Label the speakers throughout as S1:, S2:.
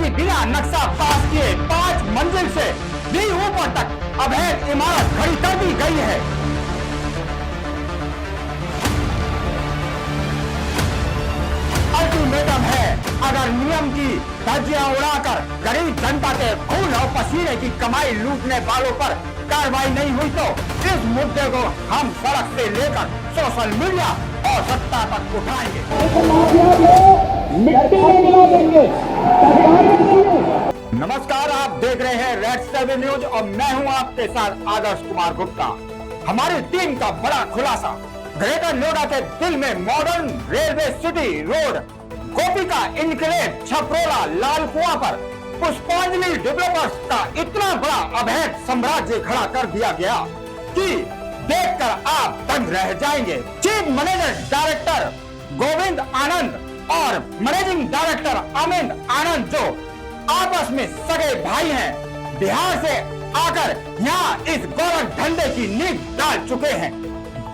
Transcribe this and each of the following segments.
S1: कि बिना नक्शा पास किए 5 मंजिल से भी ऊपर तक अवैध इमारत खड़ी कर दी गई है। अल्टीमेटम है, अगर नियम की धज्जियां उड़ाकर गरीब जनता के खून और पसीने की कमाई लूटने वालों पर कार्रवाई नहीं हुई तो इस मुद्दे को हम सड़क से लेकर सोशल मीडिया और सत्ता तक उठाएंगे। नमस्कार, आप देख रहे हैं रेड 7 न्यूज और मैं हूं आपके साथ आदर्श कुमार गुप्ता। हमारी टीम का बड़ा खुलासा, ग्रेटर नोएडा के दिल में मॉडर्न रेलवे सिटी रोड गोपिका इनक्लेव छपरोला लाल कुआं पर पुष्पांजलि डेवलपर्स का इतना बड़ा अवैध साम्राज्य खड़ा कर दिया गया कि देखकर आप दंग रह जाएंगे। चीफ मैनेजर डायरेक्टर गोविंद आनंद और मैनेजिंग डायरेक्टर अमित आनंद, जो आपस में सगे भाई हैं, बिहार से आकर यहाँ इस गोरख धंधे की नींव डाल चुके हैं।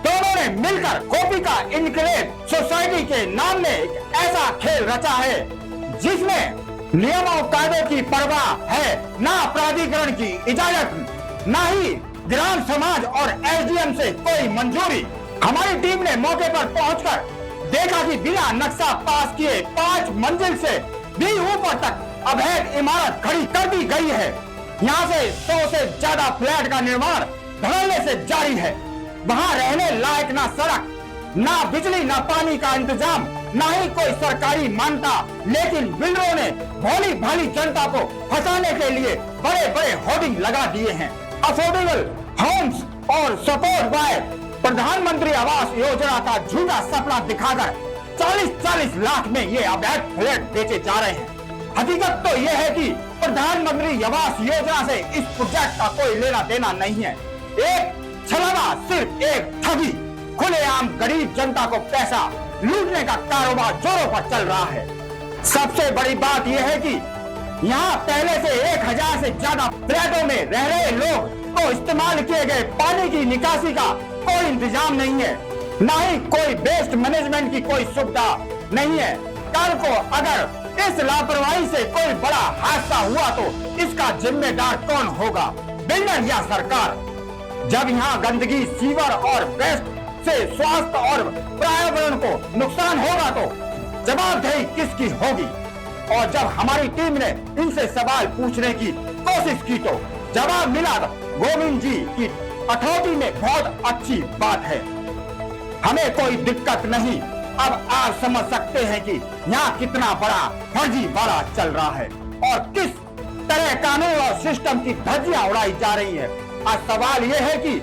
S1: दोनों ने मिलकर गोपिका इनक्लेव सोसाइटी के नाम में एक ऐसा खेल रचा है जिसमें नियमों कायदों की परवाह है, ना प्राधिकरण की इजाजत, ना ही ग्राम समाज और एसडीएम से कोई मंजूरी। हमारी टीम ने मौके पर पहुंचकर देखा कि बिना नक्शा पास किए 5 मंजिल से भी ऊपर तक अवैध इमारत खड़ी कर दी गई है। यहाँ से 100 से ज्यादा फ्लैट का निर्माण धड़ल्ले से जारी है। वहाँ रहने लायक ना सड़क, ना बिजली, ना पानी का इंतजाम, ना ही कोई सरकारी मान्यता, लेकिन बिल्डरों ने भोली भाली जनता को फंसाने के लिए बड़े बड़े होर्डिंग लगा दिए हैं। अफोर्डेबल होम्स और सपोर्ट बाय प्रधानमंत्री आवास योजना का झूठा सपना दिखाकर 40-40 लाख में ये अवैध फ्लैट बेचे जा रहे हैं। हकीकत तो ये है कि प्रधानमंत्री आवास योजना से इस प्रोजेक्ट का कोई लेना देना नहीं है। एक छलावा, सिर्फ एक ठगी, खुलेआम गरीब जनता को पैसा लूटने का कारोबार जोरों पर चल रहा है। सबसे बड़ी बात यह है कि यहाँ पहले से 1000 से ज्यादा फ्लैटों में रह रहे लोग को इस्तेमाल किए गए पानी की निकासी का कोई इंतजाम नहीं है, ना ही कोई वेस्ट मैनेजमेंट की कोई सुविधा नहीं है। कल को अगर इस लापरवाही से कोई बड़ा हादसा हुआ तो इसका जिम्मेदार कौन होगा, बिल्डर या सरकार? जब यहाँ गंदगी, सीवर और वेस्ट से स्वास्थ्य और पर्यावरण को नुकसान होगा तो जवाबदेही किसकी होगी? और जब हमारी टीम ने इनसे सवाल पूछने की कोशिश की तो जवाब मिला गोविंद जी की अथॉरिटी में बहुत अच्छी बात है, हमें कोई दिक्कत नहीं। अब आप समझ सकते हैं कि यहाँ कितना बड़ा फर्जीवाड़ा चल रहा है और किस तरह कानून और सिस्टम की धज्जियां उड़ाई जा रही है। आज सवाल ये है कि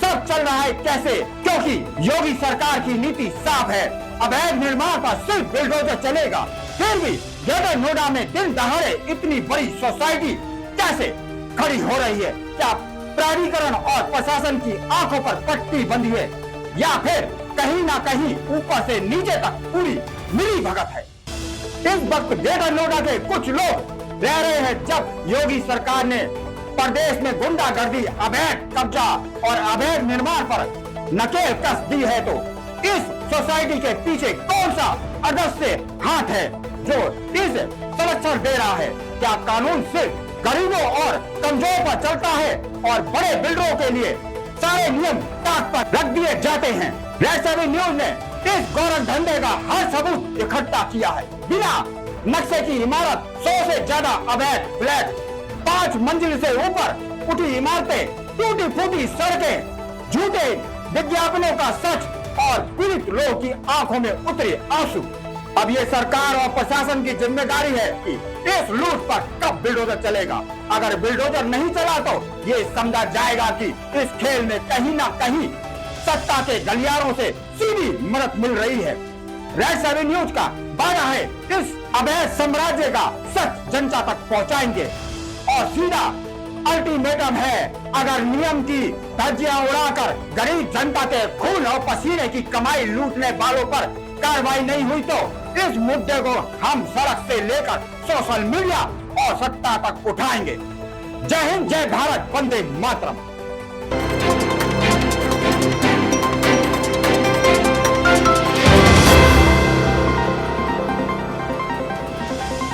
S1: सब चल रहा है कैसे, क्योंकि योगी सरकार की नीति साफ है, अवैध निर्माण पर सिर्फ बुलडोजर चलेगा। फिर भी ग्रेटर नोएडा में दिन दहाड़े इतनी बड़ी सोसाइटी कैसे खड़ी हो रही है? क्या प्राधिकरण और प्रशासन की आंखों पर पट्टी बंधी है या फिर कहीं ना कहीं ऊपर से नीचे तक पूरी मिली भगत है? इस वक्त ग्रेटर नोएडा के कुछ लोग रह रहे हैं जब योगी सरकार ने प्रदेश में गुंडागर्दी, अवैध कब्जा और अवैध निर्माण पर नकेल कस दी है, तो इस सोसाइटी के पीछे कौन सा अदृश्य हाथ है जो इस संरक्षण दे रहा है? क्या कानून सिर्फ गरीबों और कमजोर पर चलता है और बड़े बिल्डरों के लिए सारे नियम ताक पर रख दिए जाते हैं? रेड 7 न्यूज ने इस गोरख धंधे का हर सबूत इकट्ठा किया है। बिना नक्शे की इमारत, 100 से ज्यादा अवैध फ्लैट, 5 मंजिल से ऊपर उठी इमारतें, टूटी फूटी सड़कें, झूठे विज्ञापनों का सच और पीड़ित लोगों की आंखों में उतरे आंसू। अब ये सरकार और प्रशासन की जिम्मेदारी है कि इस लूट पर कब बुलडोजर चलेगा। अगर बुलडोजर नहीं चला तो ये समझा जाएगा कि इस खेल में कहीं ना कहीं सत्ता के गलियारों से सीधी मदद मिल रही है। रेड 7 न्यूज का वादा है इस अवैध साम्राज्य का सच जनता तक पहुंचाएंगे और सीधा अल्टीमेटम है, अगर नियम की धज्जियां उड़ाकर गरीब जनता के खून और पसीने की कमाई लूटने वालों पर कार्रवाई नहीं हुई तो इस मुद्दे को हम सड़क से लेकर सोशल मीडिया और सत्ता तक उठाएंगे। जय हिंद, जय भारत, वंदे मातरम।